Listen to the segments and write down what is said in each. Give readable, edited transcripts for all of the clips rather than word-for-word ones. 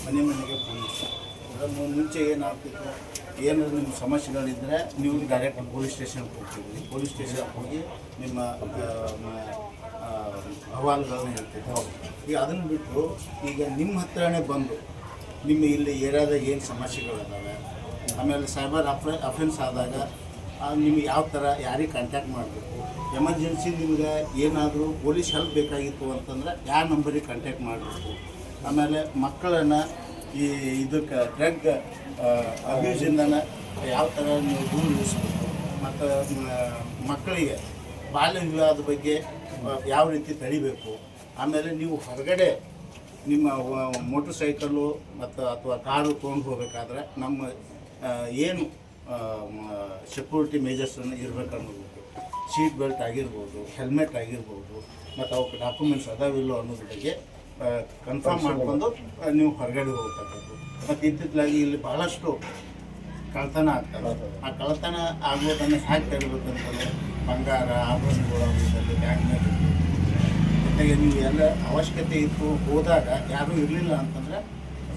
ಮನೆ ಮನೆಗೆ ಪೊಲೀಸ್ ಮುಂಚೆ ಏನಾಗ್ತಿತ್ತು, ಏನಾದರೂ ನಿಮ್ಮ ಸಮಸ್ಯೆಗಳಿದ್ದರೆ ನೀವು ಡೈರೆಕ್ಟ್ ಪೊಲೀಸ್ ಸ್ಟೇಷನ್ಗೆ ಹೋಗ್ತಿದ್ರಿ. ಪೊಲೀಸ್ ಸ್ಟೇಷನ್ಗೆ ಹೋಗಿ ನಿಮ್ಮ ಅಹವಾಲುಗಳನ್ನ ಹೇಳ್ತಿದ್ರು. ಈಗ ಅದನ್ನು ಬಿಟ್ಟು ಈಗ ನಿಮ್ಮ ಹತ್ರನೇ ಬಂದು ನಿಮ್ಮ ಇಲ್ಲಿ ಏರಿಯಾದಾಗ ಏನು ಸಮಸ್ಯೆಗಳಿದ್ದಾವೆ, ಆಮೇಲೆ ಸೈಬರ್ ಅಫೆನ್ಸ್ ಆದಾಗ ನಿಮಗೆ ಯಾವ ಥರ ಯಾರಿಗೆ ಕಾಂಟ್ಯಾಕ್ಟ್ ಮಾಡಬೇಕು, ಎಮರ್ಜೆನ್ಸಿ ನಿಮಗೆ ಏನಾದರೂ ಪೊಲೀಸ್ ಹೆಲ್ಪ್ ಬೇಕಾಗಿತ್ತು ಅಂತಂದ್ರೆ ಯಾವ ನಂಬರಿಗೆ ಕಾಂಟ್ಯಾಕ್ಟ್ ಮಾಡಬೇಕು, ಆಮೇಲೆ ಮಕ್ಕಳನ್ನು ಈ ಇದಕ್ಕೆ ಡ್ರಗ್ ಅಬ್ಯೂಸಿಂದ ಯಾವ ಥರ ನೀವು ದೂರ ಇರಿಸ್ಬೇಕು, ಮತ್ತು ಮಕ್ಕಳಿಗೆ ಬಾಲ್ಯ ವಿವಾಹದ ಬಗ್ಗೆ ಯಾವ ರೀತಿ ತಡಿಬೇಕು, ಆಮೇಲೆ ನೀವು ಹೊರಗಡೆ ನಿಮ್ಮ ಮೋಟರ್ ಸೈಕಲ್ಲು ಮತ್ತು ಅಥವಾ ಕಾರು ತೊಗೊಂಡು ಹೋಗಬೇಕಾದ್ರೆ ನಮ್ಮ ಏನು ಸೆಕ್ಯೂರಿಟಿ ಮೇಜರ್ಸನ್ನು ಇರಬೇಕು ಅನ್ನೋದು, ಸೀಟ್ ಬೆಲ್ಟ್ ಆಗಿರ್ಬೋದು, ಹೆಲ್ಮೆಟ್ ಆಗಿರ್ಬೋದು, ಮತ್ತು ಅವಕ್ಕೆ ಡಾಕ್ಯುಮೆಂಟ್ಸ್ ಅದಾವಿಲ್ಲೋ ಅನ್ನೋದ್ರ ಬಗ್ಗೆ ಕನ್ಫರ್ಮ್ ಮಾಡಿಕೊಂಡು ನೀವು ಹೊರಗಡೆ ಹೋಗ್ತಕ್ಕಂಥದ್ದು. ಮತ್ತು ಇತ್ತಿತ್ತಲಾಗಿ ಇಲ್ಲಿ ಭಾಳಷ್ಟು ಕಳ್ತನ ಆಗ್ತದೆ. ಆ ಕಳ್ತನ ಆಗೋದನ್ನು ಹ್ಯಾಕ್ ತರಬೇಕಂತಂದರೆ ಬಂಗಾರ ಆಭರಣಗಳು ಬ್ಯಾಂಕ್ನಲ್ಲಿ ಜೊತೆಗೆ ನೀವು ಎಲ್ಲ ಅವಶ್ಯಕತೆ ಇತ್ತು ಹೋದಾಗ ಯಾರೂ ಇರಲಿಲ್ಲ ಅಂತಂದರೆ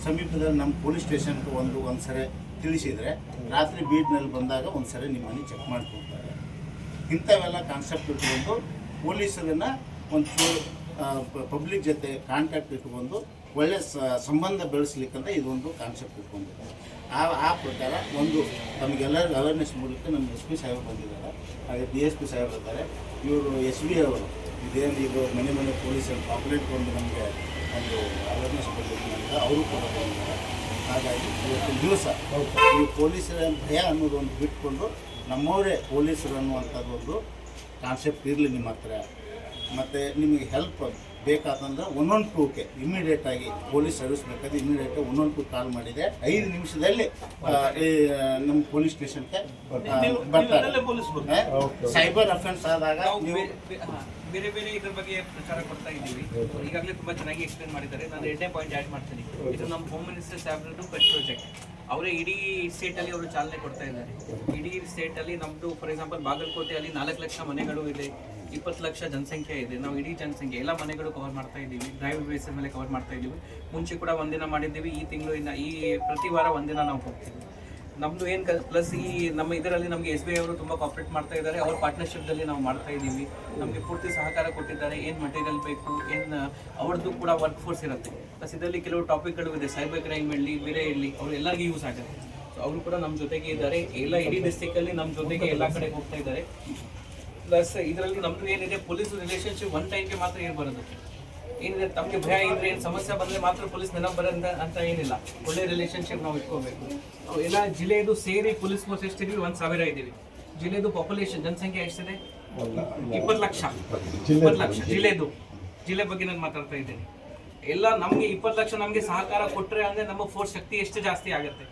ಸಮೀಪದಲ್ಲಿ ನಮ್ಮ ಪೊಲೀಸ್ ಸ್ಟೇಷನ್ಗೆ ಒಂದು ಸರಿ ತಿಳಿಸಿದರೆ ರಾತ್ರಿ ಬೀಡ್ನಲ್ಲಿ ಬಂದಾಗ ಒಂದು ಸರಿ ನಿಮ್ಮ ಮನೆ ಚೆಕ್ ಮಾಡ್ಕೊಳ್ತಾರೆ. ಇಂಥವೆಲ್ಲ ಕಾನ್ಸೆಪ್ಟ್ ಇಟ್ಕೊಂಡು ಪೊಲೀಸರನ್ನು ಒಂಚೂರು ಪಬ್ಲಿಕ್ ಜೊತೆ ಕಾಂಟ್ಯಾಕ್ಟ್ ಇಟ್ಕೊಂಡು ಒಳ್ಳೆಯ ಸಂಬಂಧ ಬೆಳೆಸ್ಲಿಕ್ಕಂತ ಇದೊಂದು ಕಾನ್ಸೆಪ್ಟ್ ಇಟ್ಕೊಂಡಿದ್ದಾರೆ. ಆ ಪ್ರಕಾರ ಒಂದು ನಮಗೆಲ್ಲರಿಗೂ ಅವೇರ್ನೆಸ್ ಮೂಲಕ ನಮ್ಮ SP ಸಾಹೇಬರು ಬಂದಿದ್ದಾರೆ, ಹಾಗೆ DSP ಸಾಹೇಬರು ಇದ್ದಾರೆ. ಇವರು SB ಅವರು ಇದೇನು ಇದು ಮನೆ ಮನೆ ಪೊಲೀಸರು ಪಾಪ್ಯುಲೇಟ್ ಕೊಂಡು ನಮಗೆ ಒಂದು ಅವೇರ್ನೆಸ್ ಬಂದಿದ್ದಾರೆ, ಅವರು ಕೂಡ ಬಂದಿದ್ದಾರೆ. ಹಾಗಾಗಿ ಇವತ್ತಿನ ದಿವಸ ಈ ಪೊಲೀಸರ ಭಯ ಅನ್ನೋದು ಒಂದು ಬಿಟ್ಕೊಂಡು ನಮ್ಮವರೇ ಪೊಲೀಸರು ಅನ್ನುವಂಥದ್ದೊಂದು ಕಾನ್ಸೆಪ್ಟ್ ಇರಲಿ ನಿಮ್ಮ ಹತ್ರ. ಮತ್ತು ನಿಮಗೆ ಹೆಲ್ಪ್ ಬೇಕಾತಂದ್ರೆ 112ಕ್ಕೆ ಇಮಿಡಿಯೇಟಾಗಿ ಪೊಲೀಸ್ ಸರ್ವಿಸ್ ಬೇಕಾದ್ರೆ ಇಮಿಡಿಯೇಟಾಗಿ 112 ಕಾಲ್ ಮಾಡಿದೆ 5 ನಿಮಿಷದಲ್ಲಿ ನಮ್ಮ ಪೊಲೀಸ್ ಸ್ಟೇಷನ್ಗೆ ಬರ್ತಾರೆ. ಸೈಬರ್ ಅಫೆನ್ಸ್ ಆದಾಗ ನೀವು ಬೇರೆ ಬೇರೆ ಇದ್ರ ಬಗ್ಗೆ ಪ್ರಚಾರ ಕೊಡ್ತಾ ಇದ್ದೀವಿ. ಈಗಾಗಲೇ ತುಂಬ ಚೆನ್ನಾಗಿ ಎಕ್ಸ್ಪ್ಲೇನ್ ಮಾಡಿದ್ದಾರೆ. ನಾನು 2ನೇ ಪಾಯಿಂಟ್ ಆ್ಯಡ್ ಮಾಡ್ತೀನಿ. ಇದು ನಮ್ಮ ಹೋಮ್ ಮಿನಿಸ್ಟರ್ ಸಾಹೇಬ್ರದ್ದು ಪೆಟ್ ಪ್ರಾಜೆಕ್ಟ್. ಅವರೇ ಇಡೀ ಸ್ಟೇಟಲ್ಲಿ ಅವರು ಚಾಲನೆ ಕೊಡ್ತಾ ಇದ್ದಾರೆ. ಇಡೀ ಸ್ಟೇಟಲ್ಲಿ ನಮ್ಮದು ಫಾರ್ ಎಕ್ಸಾಂಪಲ್ ಬಾಗಲಕೋಟೆಯಲ್ಲಿ 4 ಲಕ್ಷ ಮನೆಗಳು ಇದೆ, 20 ಲಕ್ಷ ಜನಸಂಖ್ಯೆ ಇದೆ. ನಾವು ಇಡೀ ಜನಸಂಖ್ಯೆ ಎಲ್ಲ ಮನೆಗಳು ಕವರ್ ಮಾಡ್ತಾ ಇದ್ದೀವಿ, ಡ್ರೈವ್ ಬೇಸಿಸ್ ಮೇಲೆ ಕವರ್ ಮಾಡ್ತಾ ಇದ್ದೀವಿ. ಮುಂಚೆ ಕೂಡ ಒಂದಿನ ಮಾಡಿದ್ದೀವಿ, ಈ ತಿಂಗಳು ಈ ಪ್ರತಿ ವಾರ ಒಂದಿನ ನಾವು ಹೋಗ್ತೀವಿ. ನಮ್ಮದು ಏನು ಪ್ಲಸ್ ಈ ನಮ್ಮ ಇದರಲ್ಲಿ ನಮಗೆ SBI ಅವರು ತುಂಬ ಕಾಪ್ರೇಟ್ ಮಾಡ್ತಾ ಇದ್ದಾರೆ. ಅವ್ರ ಪಾರ್ಟ್ನರ್ಶಿಪ್ದಲ್ಲಿ ನಾವು ಮಾಡ್ತಾ ಇದ್ದೀವಿ. ನಮಗೆ ಪೂರ್ತಿ ಸಹಕಾರ ಕೊಟ್ಟಿದ್ದಾರೆ. ಏನು ಮಟೀರಿಯಲ್ ಬೇಕು, ಏನು ಅವ್ರದ್ದು ಕೂಡ ವರ್ಕ್ ಫೋರ್ಸ್ ಇರುತ್ತೆ. ಪ್ಲಸ್ ಇದರಲ್ಲಿ ಕೆಲವು ಟಾಪಿಕ್ಗಳು ಇದೆ, ಸೈಬರ್ ಕ್ರೈಮ್ ಇರಲಿ ಬೇರೆ ಇರಲಿ, ಅವ್ರು ಎಲ್ಲರಿಗೂ ಯೂಸ್ ಆಗುತ್ತೆ. ಸೊ ಅವರು ಕೂಡ ನಮ್ಮ ಜೊತೆಗೆ ಇದ್ದಾರೆ. ಎಲ್ಲ ಇಡೀ ಡಿಸ್ಟಿಕಲ್ಲಿ ನಮ್ಮ ಜೊತೆಗೆ ಎಲ್ಲ ಕಡೆ ಹೋಗ್ತಾ ಇದ್ದಾರೆ. ಪ್ಲಸ್ ಇದರಲ್ಲಿ ನಮ್ಮದು ಏನಿದೆ ಪೊಲೀಸ್ ರಿಲೇಷನ್ಶಿಪ್ ಒನ್ ಟೈಮ್ಗೆ ಮಾತ್ರ ಏನು ಬರೋದು ಏನಿದೆ, ತಮಗೆ ಭಯ ಇದ್ರೆ ಏನು ಸಮಸ್ಯೆ ಬಂದರೆ ಮಾತ್ರ ಪೊಲೀಸ್ ನೆನಪು ಬರೋಂಥ ಅಂತ ಏನಿಲ್ಲ. ಒಳ್ಳೆ ರಿಲೇಷನ್ಶಿಪ್ ನಾವು ಇಟ್ಕೋಬೇಕು. ನಾವು ಎಲ್ಲ ಜಿಲ್ಲೆಯದು ಸೇರಿ ಪೊಲೀಸ್ ಫೋರ್ಸ್ ಎಷ್ಟಿದ್ದೀವಿ, 1,000 ಇದ್ದೀವಿ. ಜಿಲ್ಲೆದು ಪಾಪ್ಯುಲೇಷನ್ ಜನಸಂಖ್ಯೆ ಎಷ್ಟಿದೆ, 20 ಲಕ್ಷ. 20 ಲಕ್ಷ ಜಿಲ್ಲೆ ಬಗ್ಗೆ ನಾನು ಮಾತಾಡ್ತಾ ಇದ್ದೀನಿ. ಎಲ್ಲ ನಮಗೆ 20 ಲಕ್ಷ ನಮಗೆ ಸಹಕಾರ ಕೊಟ್ಟರೆ ಅಂದರೆ ನಮ್ಮ ಫೋರ್ಸ್ ಶಕ್ತಿ ಎಷ್ಟು ಜಾಸ್ತಿ ಆಗುತ್ತೆ.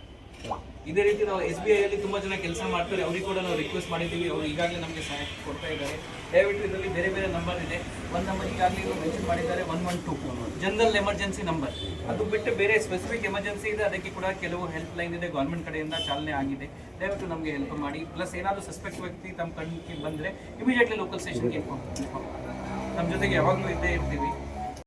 ಇದೇ ರೀತಿ ನಾವು SBI ಅಲ್ಲಿ ತುಂಬ ಜನ ಕೆಲಸ ಮಾಡ್ತಾರೆ, ಅವ್ರಿಗೆ ಕೂಡ ನಾವು ರಿಕ್ವೆಸ್ಟ್ ಮಾಡಿದ್ದೀವಿ. ಅವರು ಈಗಾಗಲೇ ನಮಗೆ ಸಹಾಯ ಕೊಡ್ತಾ ಇದ್ದಾರೆ. ದಯವಿಟ್ಟು ಇದರಲ್ಲಿ ಬೇರೆ ಬೇರೆ ನಂಬರ್ ಇದೆ. ಒಂದು ನಂಬರ್ ಈಗಾಗಲೇ ಇವರು ಮೆನ್ಷನ್ ಮಾಡಿದ್ದಾರೆ, 112 ಜನರಲ್ ಎಮರ್ಜೆನ್ಸಿ ನಂಬರ್. ಅದು ಬಿಟ್ಟು ಬೇರೆ ಸ್ಪೆಸಿಫಿಕ್ ಎಮರ್ಜೆನ್ಸಿ ಇದೆ, ಅದಕ್ಕೆ ಕೂಡ ಕೆಲವು ಹೆಲ್ಪ್ ಲೈನ್ ಇದೆ, ಗೌರ್ಮೆಂಟ್ ಕಡೆಯಿಂದ ಚಾಲನೆ ಆಗಿದೆ. ದಯವಿಟ್ಟು ನಮಗೆ ಹೆಲ್ಪ್ ಮಾಡಿ. ಪ್ಲಸ್ ಏನಾದರೂ ಸಸ್ಪೆಕ್ಟ್ ವ್ಯಕ್ತಿ ತಮ್ಮ ಕಣ್ಣಿಗೆ ಬಂದರೆ ಇಮಿಡಿಯೇಟ್ಲಿ ಲೋಕಲ್ ಸ್ಟೇಷನ್ಗೆ ಇನ್ಫಾರ್ಮ್. ನಮ್ಮ ಜೊತೆಗೆ ಯಾವಾಗಲೂ ಇದ್ದೇ ಇರ್ತೀವಿ.